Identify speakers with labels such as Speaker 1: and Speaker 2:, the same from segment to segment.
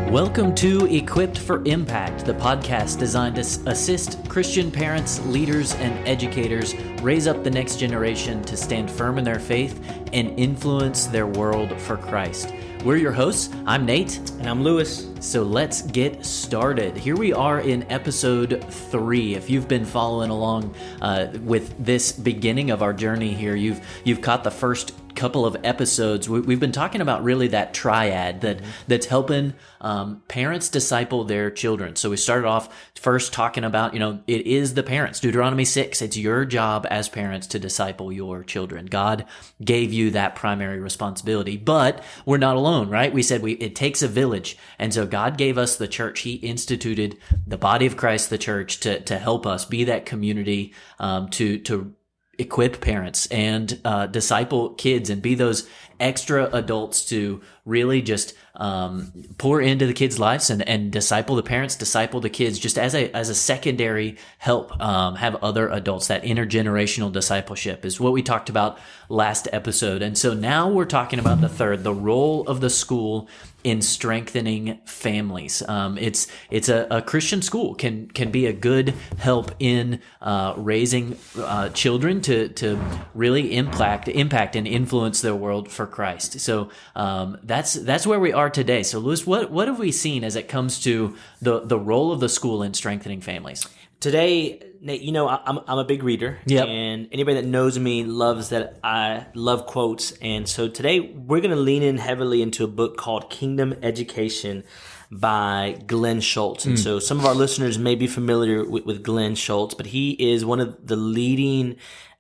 Speaker 1: Welcome to Equipped for Impact, the podcast designed to assist Christian parents, leaders, and educators raise up the next generation to stand firm in their faith and influence their world for Christ. We're your hosts. I'm Nate.
Speaker 2: And I'm Lewis.
Speaker 1: So let's get started. Here we are in episode 3. If you've been following along with this beginning of our journey here, you've caught the first couple of episodes. We've been talking about really that triad that's helping parents disciple their children. So we started off first talking about, it is the parents. Deuteronomy 6, it's your job as parents to disciple your children. God gave you that primary responsibility, but we're not alone, right? We said it takes a village. And so God gave us the church. He instituted the body of Christ, the church, to help us be that community, to equip parents and disciple kids and be those extra adults to really just pour into the kids' lives and disciple the parents, disciple the kids, just as a secondary help. Have other adults. That intergenerational discipleship is what we talked about last episode. And so now we're talking about the third, the role of the school in strengthening families. It's a Christian school can be a good help in raising children to really impact and influence their world for Christ. So that's where we are today. So Lewis, what have we seen as it comes to the role of the school in strengthening families?
Speaker 2: Today, Nate, I'm a big reader,
Speaker 1: Yep.
Speaker 2: And anybody that knows me loves that I love quotes. And so today we're going to lean in heavily into a book called Kingdom Education by Glenn Schultz. And so some of our listeners may be familiar with Glenn Schultz, but he is one of the leading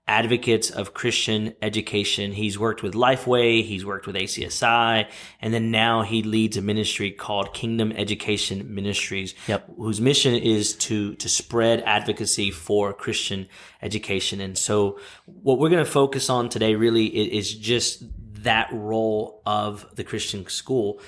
Speaker 2: advocates of Christian education. He's worked with Lifeway, he's worked with ACSI, and then now he leads a ministry called Kingdom Education Ministries, whose mission is to spread advocacy for Christian education. And so what we're going to focus on today really is just that role of the Christian school.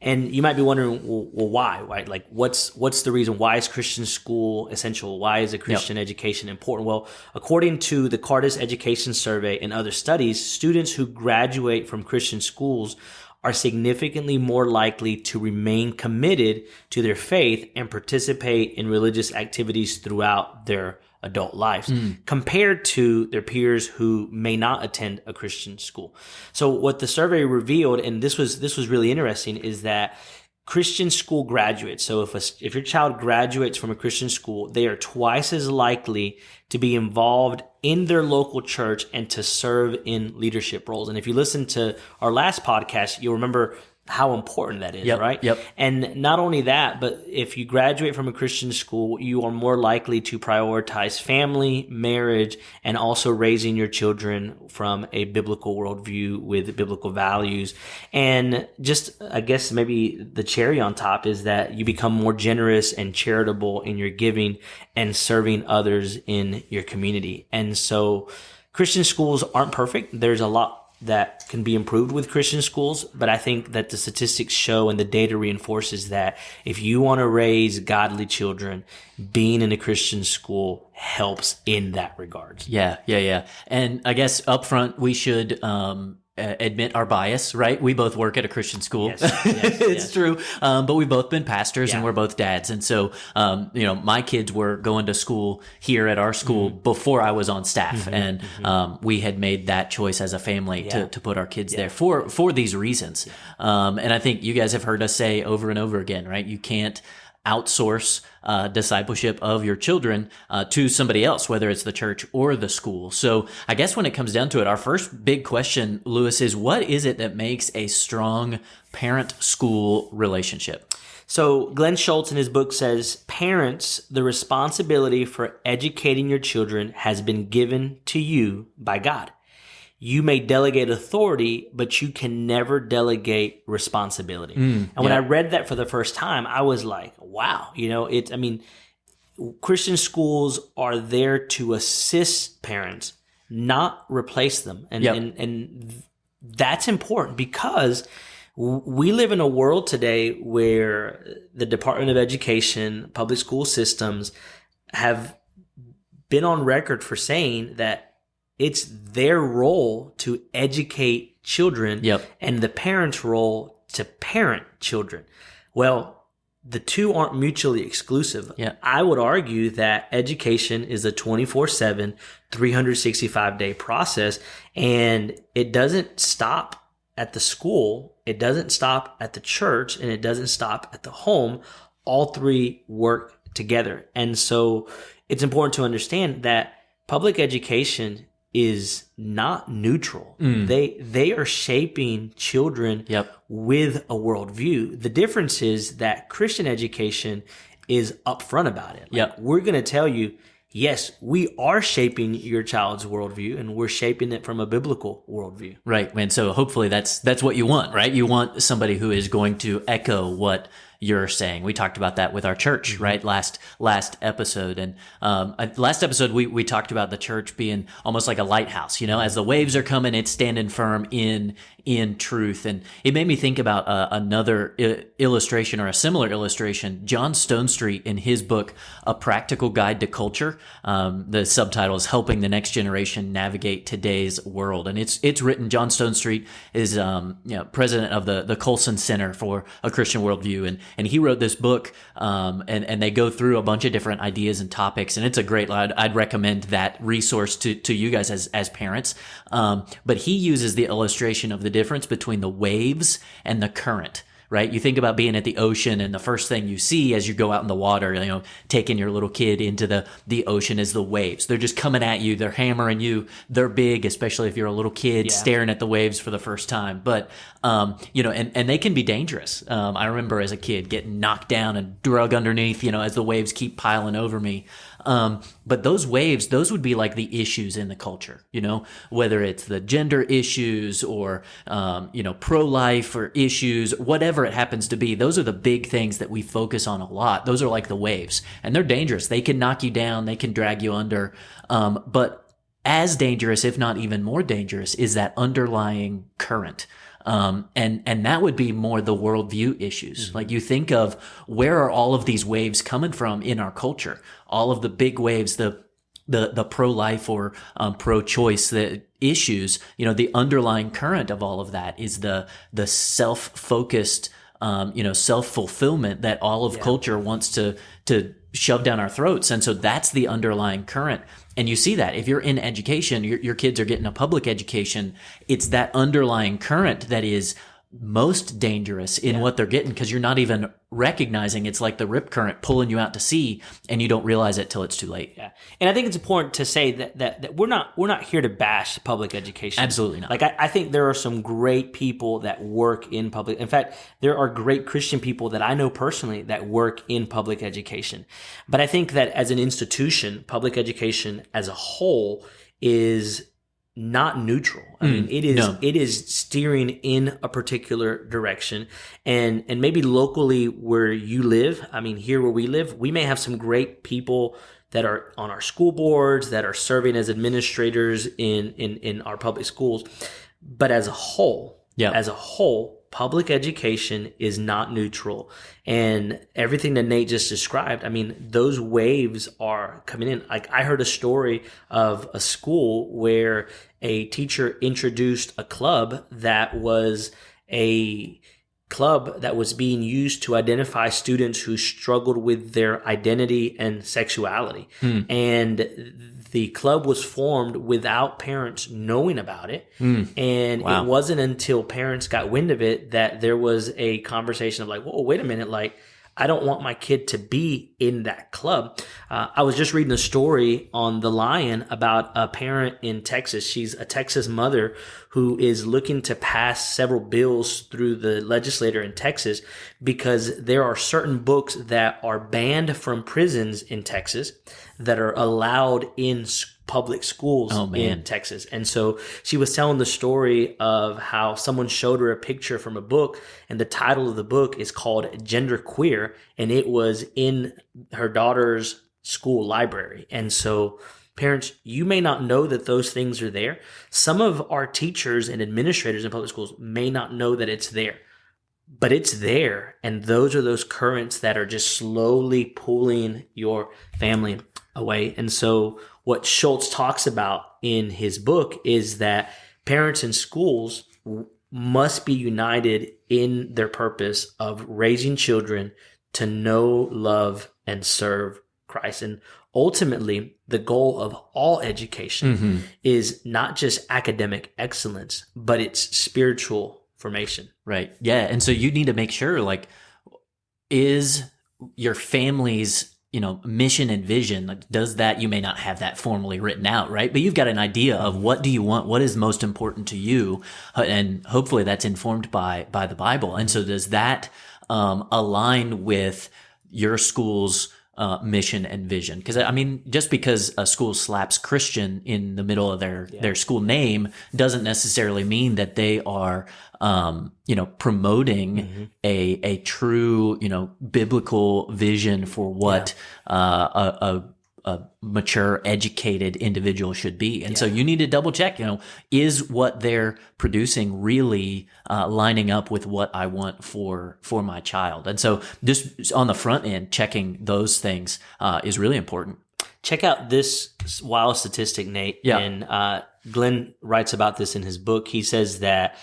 Speaker 2: And you might be wondering, well, why? Right? Like, what's the reason? Why is Christian school essential? Why is a Christian education important? Well, according to the Cardis Education Survey and other studies, students who graduate from Christian schools are significantly more likely to remain committed to their faith and participate in religious activities throughout their adult lives compared to their peers who may not attend a Christian school. So what the survey revealed, and this was really interesting, is that Christian school graduates, so if your child graduates from a Christian school, they are twice as likely to be involved in their local church and to serve in leadership roles. And if you listen to our last podcast, you'll remember how important that is, right?
Speaker 1: Yep.
Speaker 2: And not only that, but if you graduate from a Christian school, you are more likely to prioritize family, marriage, and also raising your children from a biblical worldview with biblical values. And just, I guess, maybe the cherry on top is that you become more generous and charitable in your giving and serving others in your community. And so Christian schools aren't perfect. There's a lot that can be improved with Christian schools, but I think that the statistics show and the data reinforces that if you want to raise godly children, being in a Christian school helps in that regard.
Speaker 1: Yeah. And I guess up front, we should admit our bias, right? We both work at a Christian school.
Speaker 2: Yes,
Speaker 1: It's true. But we've both been pastors and we're both dads. And so, my kids were going to school here at our school before I was on staff. And we had made that choice as a family to put our kids there for these reasons. And I think you guys have heard us say over and over again, right? You can't outsource discipleship of your children to somebody else, whether it's the church or the school. So I guess when it comes down to it, our first big question, Lewis, is what is it that makes a strong parent-school relationship?
Speaker 2: So Glenn Schultz in his book says, parents, the responsibility for educating your children has been given to you by God. You may delegate authority, but you can never delegate responsibility. And when I read that for the first time, I was like, wow, Christian schools are there to assist parents, not replace them. And that's important because we live in a world today where the Department of Education, public school systems have been on record for saying that it's their role to educate children and the parent's role to parent children. Well, the two aren't mutually exclusive. I would argue that education is a 24/7, 365-day process, and it doesn't stop at the school, it doesn't stop at the church, and it doesn't stop at the home. All three work together. And so it's important to understand that public education is not neutral. They are shaping children with a worldview. The difference is that Christian education is upfront about it. We're going to tell you, yes, we are shaping your child's worldview, and we're shaping it from a biblical worldview.
Speaker 1: Right. And so hopefully that's what you want, right? You want somebody who is going to echo what you're saying. We talked about that with our church, right? Last episode. And last episode, we talked about the church being almost like a lighthouse. As the waves are coming, it's standing firm in truth. And it made me think about another illustration, or a similar illustration. John Stonestreet, in his book, A Practical Guide to Culture, the subtitle is Helping the Next Generation Navigate Today's World. And it's written, John Stonestreet is president of the Colson Center for a Christian Worldview. And he wrote this book, and they go through a bunch of different ideas and topics, and it's a great. I'd recommend that resource to you guys as parents. But he uses the illustration of the difference between the waves and the current. Right? You think about being at the ocean, and the first thing you see as you go out in the water, taking your little kid into the ocean, is the waves. They're just coming at you. They're hammering you. They're big, especially if you're a little kid staring at the waves for the first time. But, and they can be dangerous. I remember as a kid getting knocked down and drug underneath, as the waves keep piling over me. But those waves, those would be like the issues in the culture, whether it's the gender issues or, pro-life or issues, whatever it happens to be. Those are the big things that we focus on a lot. Those are like the waves, and they're dangerous. They can knock you down. They can drag you under. But as dangerous, if not even more dangerous, is that underlying current. And that would be more the worldview issues. Like, you think of, where are all of these waves coming from in our culture? All of the big waves, the pro-life or pro-choice, the issues, the underlying current of all of that is the self-focused, self-fulfillment that all of culture wants to shove down our throats. And so that's the underlying current. And you see that if you're in education, your kids are getting a public education, it's that underlying current that is most dangerous in what they're getting, because you're not even recognizing. It's like the rip current pulling you out to sea, and you don't realize it till it's too late.
Speaker 2: And I think it's important to say that we're not here to bash public education.
Speaker 1: Absolutely not.
Speaker 2: Like, I think there are some great people that work in public. In fact, there are great Christian people that I know personally that work in public education. But I think that as an institution, public education as a whole is not neutral. I mean, it is steering in a particular direction, and maybe locally where you live. I mean, here where we live, we may have some great people that are on our school boards, that are serving as administrators in our public schools. But as a whole, public education is not neutral. And everything that Nate just described, I mean, those waves are coming in. Like, I heard a story of a school where a teacher introduced a club that was being used to identify students who struggled with their identity and sexuality. And the club was formed without parents knowing about it. And it wasn't until parents got wind of it that there was a conversation of like, whoa, wait a minute, like, I don't want my kid to be in that club. I was just reading a story on The Lion about a parent in Texas. She's a Texas mother who is looking to pass several bills through the legislature in Texas because there are certain books that are banned from prisons in Texas that are allowed in public schools in Texas. And so she was telling the story of how someone showed her a picture from a book, and the title of the book is called Gender Queer, and it was in her daughter's school library. And so parents, you may not know that those things are there. Some of our teachers and administrators in public schools may not know that it's there, but it's there. And those are those currents that are just slowly pulling your family away. And so what Schultz talks about in his book is that parents and schools must be united in their purpose of raising children to know, love, and serve Christ. And ultimately, the goal of all education is not just academic excellence, but it's spiritual formation.
Speaker 1: Right. Yeah. And so you need to make sure, like, is your family's, mission and vision, like, does that, you may not have that formally written out, right? But you've got an idea of what do you want, what is most important to you, and hopefully that's informed by the Bible. And so does that align with your school's mission and vision? Because just because a school slaps Christian in the middle of their school name doesn't necessarily mean that they are promoting a true biblical vision for what a mature, educated individual should be. And so you need to double check, is what they're producing really lining up with what I want for my child? And so just on the front end, checking those things is really important.
Speaker 2: Check out this wild statistic, Nate.
Speaker 1: Yeah.
Speaker 2: And Glenn writes about this in his book. He says that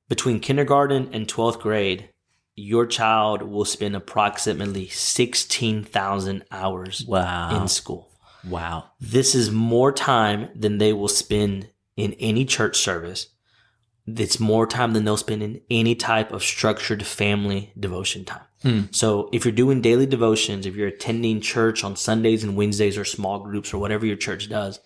Speaker 2: between kindergarten and 12th grade, your child will spend approximately 16,000 hours in school.
Speaker 1: Wow.
Speaker 2: This is more time than they will spend in any church service. It's more time than they'll spend in any type of structured family devotion time. So if you're doing daily devotions, if you're attending church on Sundays and Wednesdays or small groups or whatever your church does,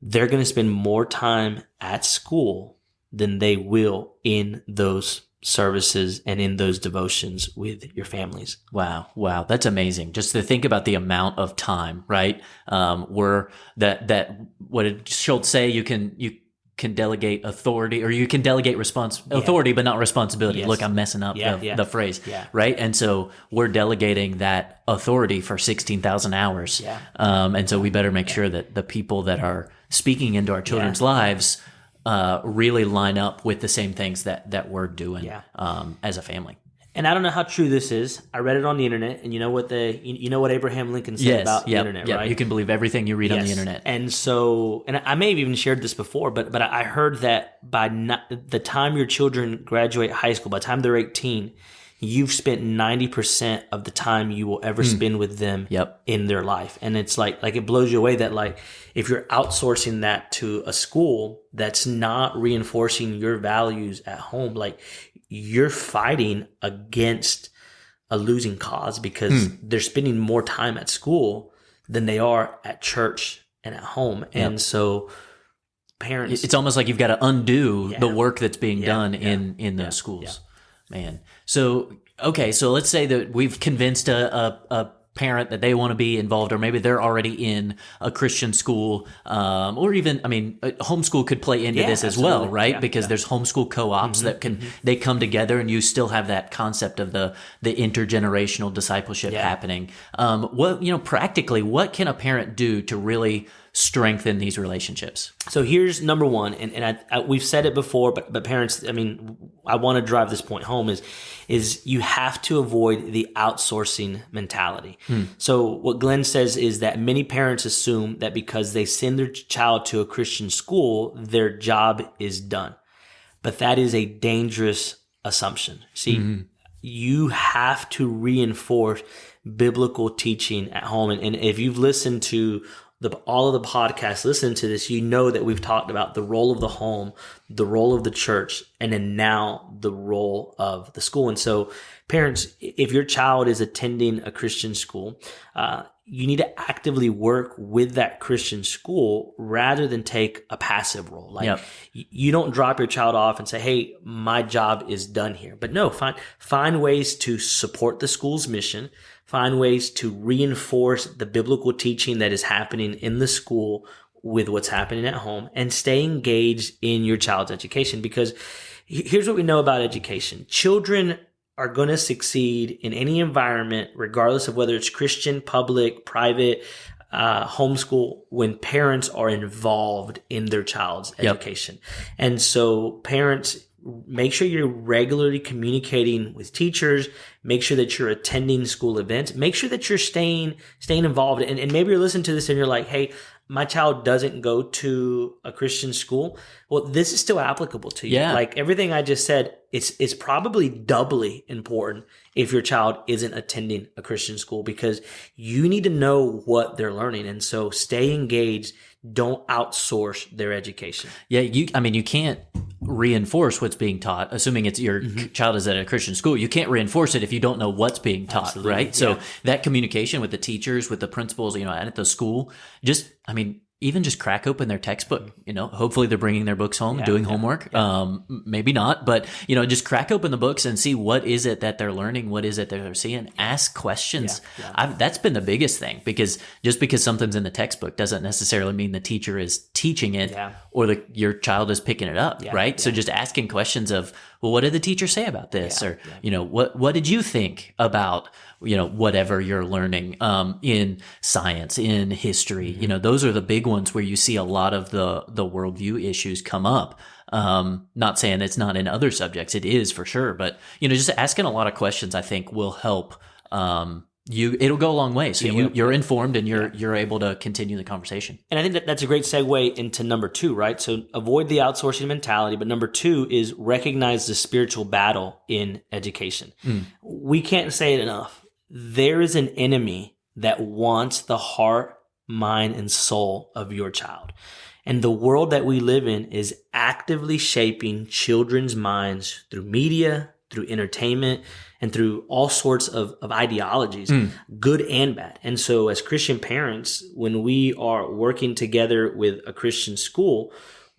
Speaker 2: they're going to spend more time at school than they will in those services and in those devotions with your families.
Speaker 1: Wow. That's amazing. Just to think about the amount of time, right? Where that what did Schultz say? You can delegate authority, or you can delegate authority, but not responsibility.
Speaker 2: Yes.
Speaker 1: Look, I'm messing up the phrase,
Speaker 2: Yeah.
Speaker 1: right? And so we're delegating that authority for 16,000 hours.
Speaker 2: Yeah.
Speaker 1: And so we better make sure that the people that are speaking into our children's lives really line up with the same things that we're doing as a family.
Speaker 2: And I don't know how true this is. I read it on the internet, and you know what Abraham Lincoln said about the internet, right?
Speaker 1: You can believe everything you read on the internet.
Speaker 2: And so, and I may have even shared this before, but I heard that by the time your children graduate high school, by the time they're 18, you've spent 90% of the time you will ever spend with them in their life. And it's like it blows you away that, like, if you're outsourcing that to a school that's not reinforcing your values at home, like, you're fighting against a losing cause, because they're spending more time at school than they are at church and at home. And so parents,
Speaker 1: it's almost like you've got to undo the work that's being done in those schools. Man. So, okay. So let's say that we've convinced a parent that they want to be involved, or maybe they're already in a Christian school, or even, homeschool could play into this as well, right? Because there's homeschool co-ops that they come together, and you still have that concept of the intergenerational discipleship happening. Practically, what can a parent do to really strengthen these relationships?
Speaker 2: So here's number one, and we've said it before, but parents, I want to drive this point home, is you have to avoid the outsourcing mentality. So what Glenn says is that many parents assume that because they send their child to a Christian school, their job is done. But that is a dangerous assumption. See, you have to reinforce biblical teaching at home. And if you've listened to all of the podcasts, listen to this, you know that we've talked about the role of the home, the role of the church, and then now the role of the school. And so parents, if your child is attending a Christian school, you need to actively work with that Christian school rather than take a passive role. Like, you don't drop your child off and say, hey, my job is done here. But no, find ways to support the school's mission, find ways to reinforce the biblical teaching that is happening in the school with what's happening at home, and stay engaged in your child's education. Because here's what we know about education. Children are going to succeed in any environment, regardless of whether it's Christian, public, private, homeschool, when parents are involved in their child's education. And so parents, make sure you're regularly communicating with teachers, make sure that you're attending school events, make sure that you're staying involved. And maybe you're listening to this and you're like, hey, my child doesn't go to a Christian school. Well, this is still applicable to you.
Speaker 1: Yeah.
Speaker 2: Like everything I just said, it's probably doubly important if your child isn't attending a Christian school, because you need to know what they're learning. And so stay engaged. Don't outsource their education.
Speaker 1: Yeah, you can't reinforce what's being taught, assuming it's your child is at a Christian school. You can't reinforce it if you don't know what's being taught,
Speaker 2: Absolutely.
Speaker 1: right? So that communication with the teachers, with the principals, and at the school, even just crack open their textbook, hopefully they're bringing their books home, doing homework. Maybe not, but just crack open the books and see what is it that they're learning? What is it that they're seeing? Ask questions. That's been the biggest thing, because just because something's in the textbook doesn't necessarily mean the teacher is teaching it or your child is picking it up, right? So just asking questions of, well, what did the teacher say about this? Or, what did you think about, whatever you're learning, in science, in history, those are the big ones where you see a lot of the worldview issues come up. Not saying it's not in other subjects. It is for sure. But, just asking a lot of questions, I think will help, it'll go a long way. So you're informed and you're able to continue the conversation.
Speaker 2: And I think that's a great segue into number 2, right? So avoid the outsourcing mentality. But number 2 is recognize the spiritual battle in education. We can't say it enough. There is an enemy that wants the heart, mind, and soul of your child. And the world that we live in is actively shaping children's minds through media, through entertainment, and through all sorts of ideologies, good and bad. And so as Christian parents, when we are working together with a Christian school,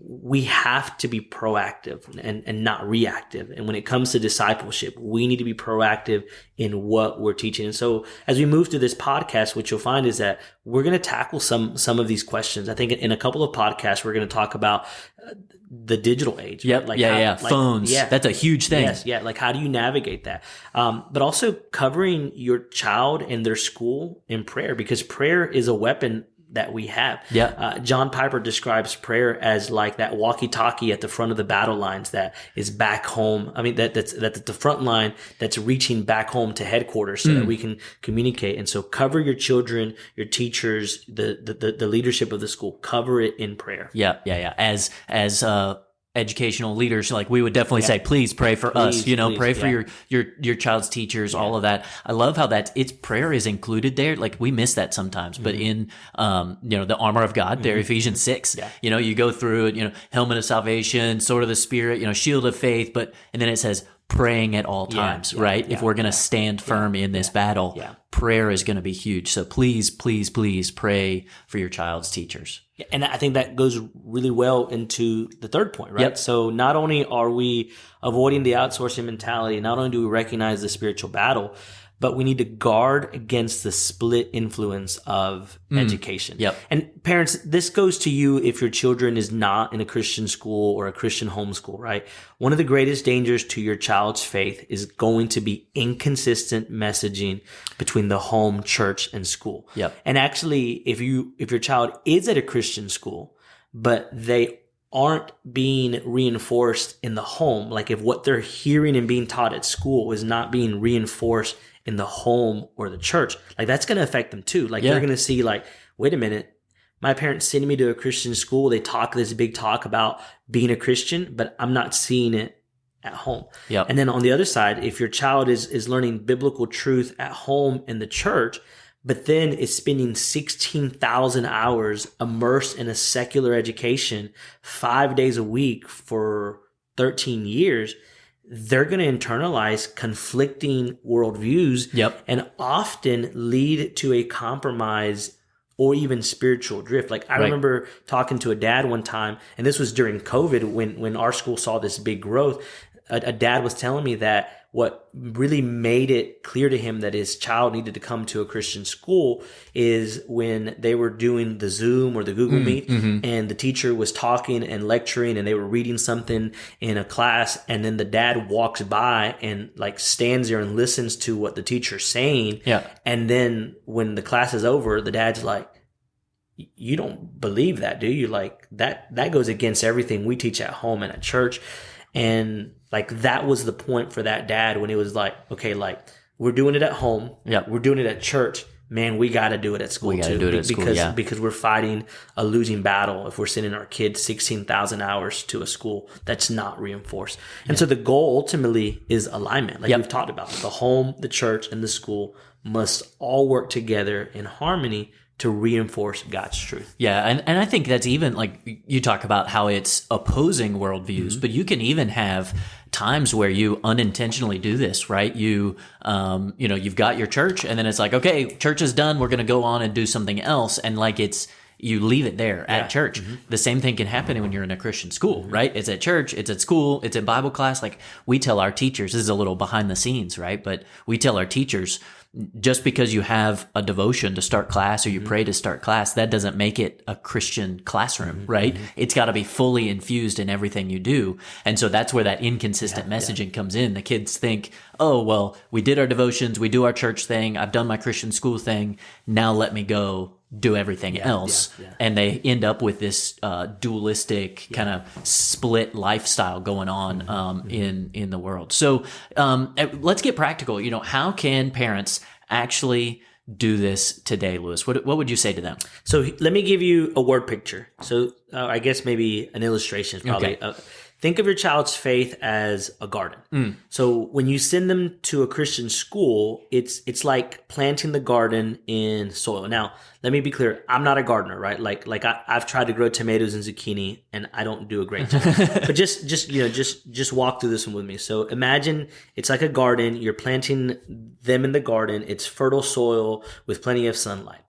Speaker 2: we have to be proactive and not reactive. And when it comes to discipleship, we need to be proactive in what we're teaching. And so as we move through this podcast, what you'll find is that we're going to tackle some of these questions. I think in a couple of podcasts, we're going to talk about the digital age.
Speaker 1: Yep. Right? Phones. Yeah. That's a huge thing.
Speaker 2: Yes. Yeah. Like, how do you navigate that? But also covering your child and their school in prayer, because prayer is a weapon that we have. John Piper describes prayer as like that walkie-talkie at the front of the battle lines that is back home. I mean, that's the front line that's reaching back home to headquarters so that we can communicate. And so cover your children, your teachers, the leadership of the school, cover it in prayer.
Speaker 1: As educational leaders, like we would definitely say, please pray for us, pray for your child's teachers, all of that. I love how it's prayer is included there. Like we miss that sometimes, but in, the armor of God there, Ephesians 6, you go through it, helmet of salvation, sword of the spirit, shield of faith, and then it says praying at all times, right? If we're going to stand firm in this battle, prayer is going to be huge. So please, please, please pray for your child's teachers.
Speaker 2: And I think that goes really well into the third point, right? So not only are we avoiding the outsourcing mentality, not only do we recognize the spiritual battle, but we need to guard against the split influence of education. And parents, this goes to you if your children is not in a Christian school or a Christian homeschool, right? One of the greatest dangers to your child's faith is going to be inconsistent messaging between the home, church, and school. And actually, if your child is at a Christian school, but they aren't being reinforced in the home, like if what they're hearing and being taught at school is not being reinforced in the home or the church, like that's going to affect them too. Like they're going to see like, wait a minute, my parents send me to a Christian school. They talk this big talk about being a Christian, but I'm not seeing it at home. And then on the other side, if your child is learning biblical truth at home in the church, but then is spending 16,000 hours immersed in a secular education 5 days a week for 13 years, they're going to internalize conflicting worldviews and often lead to a compromise or even spiritual drift. Like I remember talking to a dad one time, and this was during COVID when our school saw this big growth. A dad was telling me that what really made it clear to him that his child needed to come to a Christian school is when they were doing the Zoom or the Google Meet and the teacher was talking and lecturing and they were reading something in a class, and then the dad walks by and like stands there and listens to what the teacher's saying. And then when the class is over, the dad's like, you don't believe that, do you? Like that goes against everything we teach at home and at church. And like that was the point for that dad when it was like, okay, like we're doing it at home.
Speaker 1: Yep.
Speaker 2: We're doing it at church. Man, we got to do it at school too.
Speaker 1: Do it at school,
Speaker 2: because we're fighting a losing battle if we're sending our kids 16,000 hours to a school that's not reinforced. And so the goal ultimately is alignment. Like we've talked about, the home, the church, and the school must all work together in harmony to reinforce God's truth.
Speaker 1: Yeah, and I think that's even like you talk about how it's opposing worldviews, but you can even have times where you unintentionally do this, right? You you've got your church, and then it's like, okay, church is done. We're going to go on and do something else, and like you leave it there at church. The same thing can happen when you're in a Christian school, right? It's at church, it's at school, it's in Bible class. Like we tell our teachers, this is a little behind the scenes, right? But we tell our teachers, just because you have a devotion to start class or you pray to start class, that doesn't make it a Christian classroom, right? It's got to be fully infused in everything you do. And so that's where that inconsistent messaging comes in. The kids think, oh, well, we did our devotions, we do our church thing, I've done my Christian school thing, now let me go do everything else. And they end up with this dualistic kind of split lifestyle going on in the world. So let's get practical. How can parents actually do this today, Lewis? What would you say to them?
Speaker 2: So let me give you a word picture. So I guess maybe an illustration is probably...
Speaker 1: Okay.
Speaker 2: Think of your child's faith as a garden. So when you send them to a Christian school, it's like planting the garden in soil. Now, let me be clear. I'm not a gardener, right? Like I've tried to grow tomatoes and zucchini, and I don't do a great job. But just walk through this one with me. So imagine it's like a garden. You're planting them in the garden. It's fertile soil with plenty of sunlight.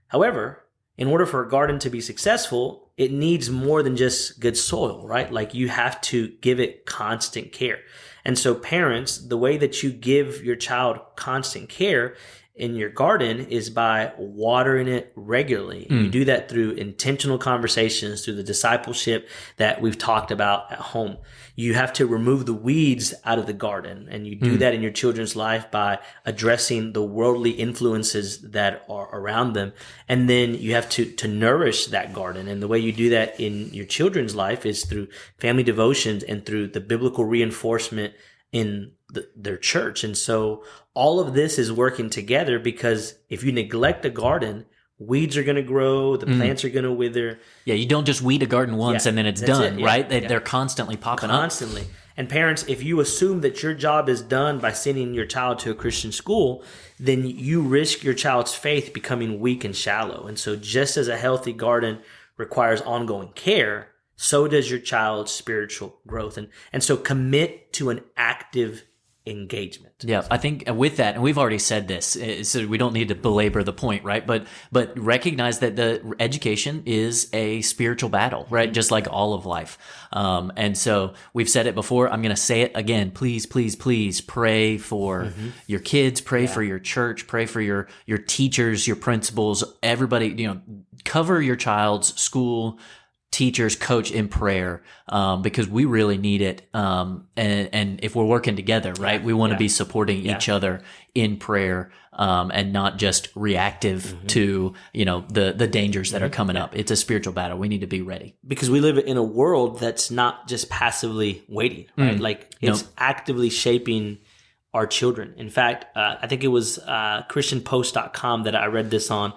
Speaker 2: However, in order for a garden to be successful, it needs more than just good soil, right? Like you have to give it constant care. And so parents, the way that you give your child constant care in your garden is by watering it regularly. And you do that through intentional conversations, through the discipleship that we've talked about at home. You have to remove the weeds out of the garden. And you do that in your children's life by addressing the worldly influences that are around them. And then you have to nourish that garden. And the way you do that in your children's life is through family devotions and through the biblical reinforcement in their church. And so all of this is working together, because if you neglect the garden, weeds are going to grow, the plants are going to wither.
Speaker 1: Yeah, you don't just weed a garden once and then it's done, right?
Speaker 2: Yeah.
Speaker 1: They're constantly popping up.
Speaker 2: Constantly. And parents, if you assume that your job is done by sending your child to a Christian school, then you risk your child's faith becoming weak and shallow. And so just as a healthy garden requires ongoing care, so does your child's spiritual growth. And so commit to an active engagement.
Speaker 1: Yeah, I think with that, and we've already said this, so we don't need to belabor the point, right? But recognize that the education is a spiritual battle, right? Just like all of life. And so we've said it before. I'm going to say it again. Please, please, please pray for your kids, pray for your church, pray for your teachers, your principals, everybody, cover your child's school, teachers, coach in prayer, because we really need it. And if we're working together, right, we want to be supporting each other in prayer, and not just reactive to, the dangers that are coming up. It's a spiritual battle. We need to be ready. Because
Speaker 2: we live in a world that's not just passively waiting, right? Like it's actively shaping our children. In fact, I think it was ChristianPost.com that I read this on.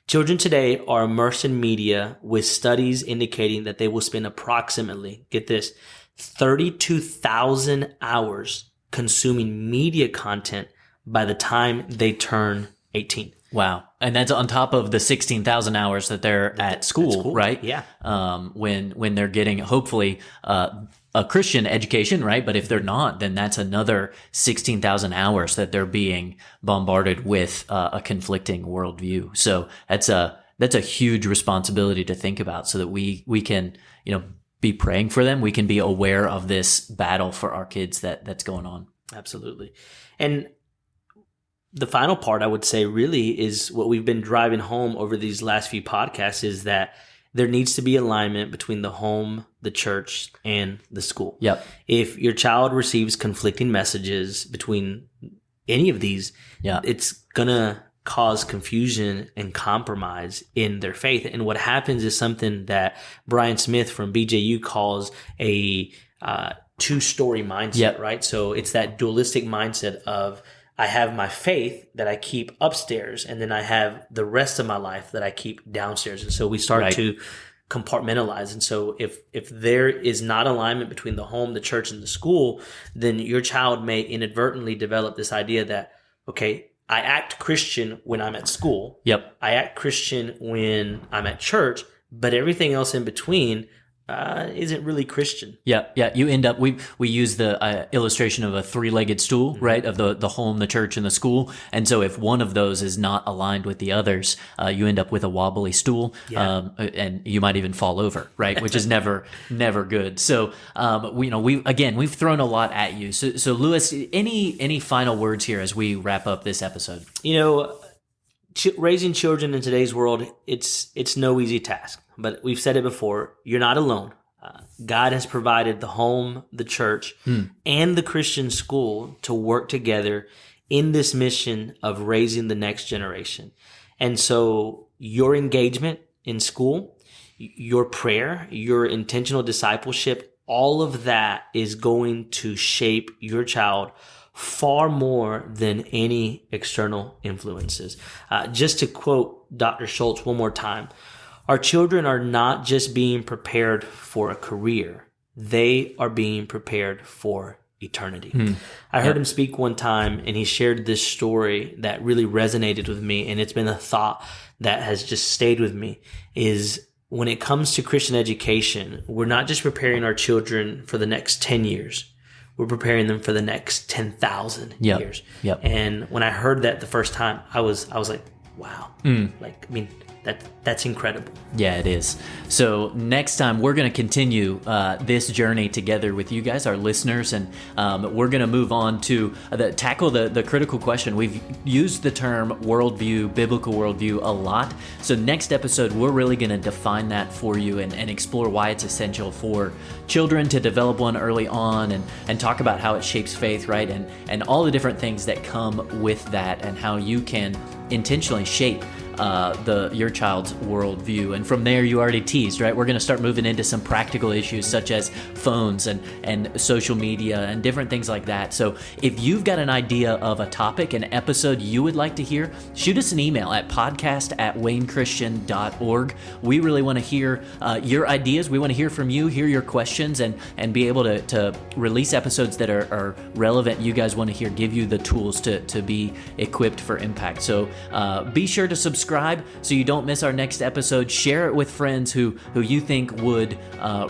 Speaker 2: Children today are immersed in media, with studies indicating that they will spend approximately, get this, 32,000 hours consuming media content by the time they turn 18.
Speaker 1: Wow. And that's on top of the 16,000 hours that they're at school, right?
Speaker 2: Yeah.
Speaker 1: When they're getting, hopefully, a Christian education, right? But if they're not, then that's another 16,000 hours that they're being bombarded with a conflicting worldview. So that's a huge responsibility to think about, so that we can, be praying for them. We can be aware of this battle for our kids that's going on.
Speaker 2: Absolutely. And the final part, I would say, really is what we've been driving home over these last few podcasts, is that there needs to be alignment between the home, the church, and the school.
Speaker 1: Yep.
Speaker 2: If your child receives conflicting messages between any of these, it's going to cause confusion and compromise in their faith. And what happens is something that Brian Smith from BJU calls a two-story mindset,
Speaker 1: Yep.
Speaker 2: right? So it's that dualistic mindset of I have my faith that I keep upstairs, and then I have the rest of my life that I keep downstairs. And so we start
Speaker 1: Right.
Speaker 2: to compartmentalize. And so if there is not alignment between the home, the church, and the school, then your child may inadvertently develop this idea that, okay, I act Christian when I'm at school.
Speaker 1: Yep.
Speaker 2: I act Christian when I'm at church, but everything else in between isn't really Christian.
Speaker 1: Yeah, yeah. You end up we use the illustration of a three-legged stool, right? Of the home, the church, and the school. And so if one of those is not aligned with the others, you end up with a wobbly stool, and you might even fall over, right? Which is never good. So we've thrown a lot at you. So Lewis, any final words here as we wrap up this episode?
Speaker 2: Raising children in today's world, it's no easy task. But we've said it before, you're not alone. God has provided the home, the church, and the Christian school to work together in this mission of raising the next generation. And so your engagement in school, your prayer, your intentional discipleship, all of that is going to shape your child far more than any external influences. Just to quote Dr. Schultz one more time, our children are not just being prepared for a career, they are being prepared for eternity. I heard him speak one time, and he shared this story that really resonated with me, and it's been a thought that has just stayed with me, is when it comes to Christian education, we're not just preparing our children for the next 10 years. We're preparing them for the next 10,000 years.
Speaker 1: Yep.
Speaker 2: And when I heard that the first time, I was like, wow. That's incredible.
Speaker 1: Yeah, it is. So next time we're going to continue this journey together with you guys, our listeners, and we're going to move on to tackle the critical question. We've used the term worldview, biblical worldview, a lot. So next episode, we're really going to define that for you and explore why it's essential for children to develop one early on, and talk about how it shapes faith, right? And all the different things that come with that, and how you can intentionally shape your child's worldview. And from there, you already teased, right? We're going to start moving into some practical issues such as phones and social media and different things like that. So if you've got an idea of a topic, an episode you would like to hear, shoot us an email at podcast@waynechristian.org. We really want to hear your ideas. We want to hear from you, hear your questions, and be able to release episodes that are relevant. You guys want to hear, give you the tools to be equipped for impact. So be sure to subscribe so you don't miss our next episode. Share it with friends who you think would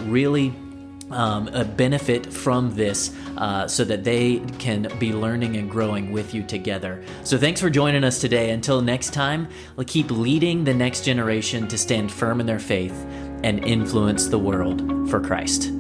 Speaker 1: really benefit from this, so that they can be learning and growing with you together. So thanks for joining us today. Until next time, keep leading the next generation to stand firm in their faith and influence the world for Christ.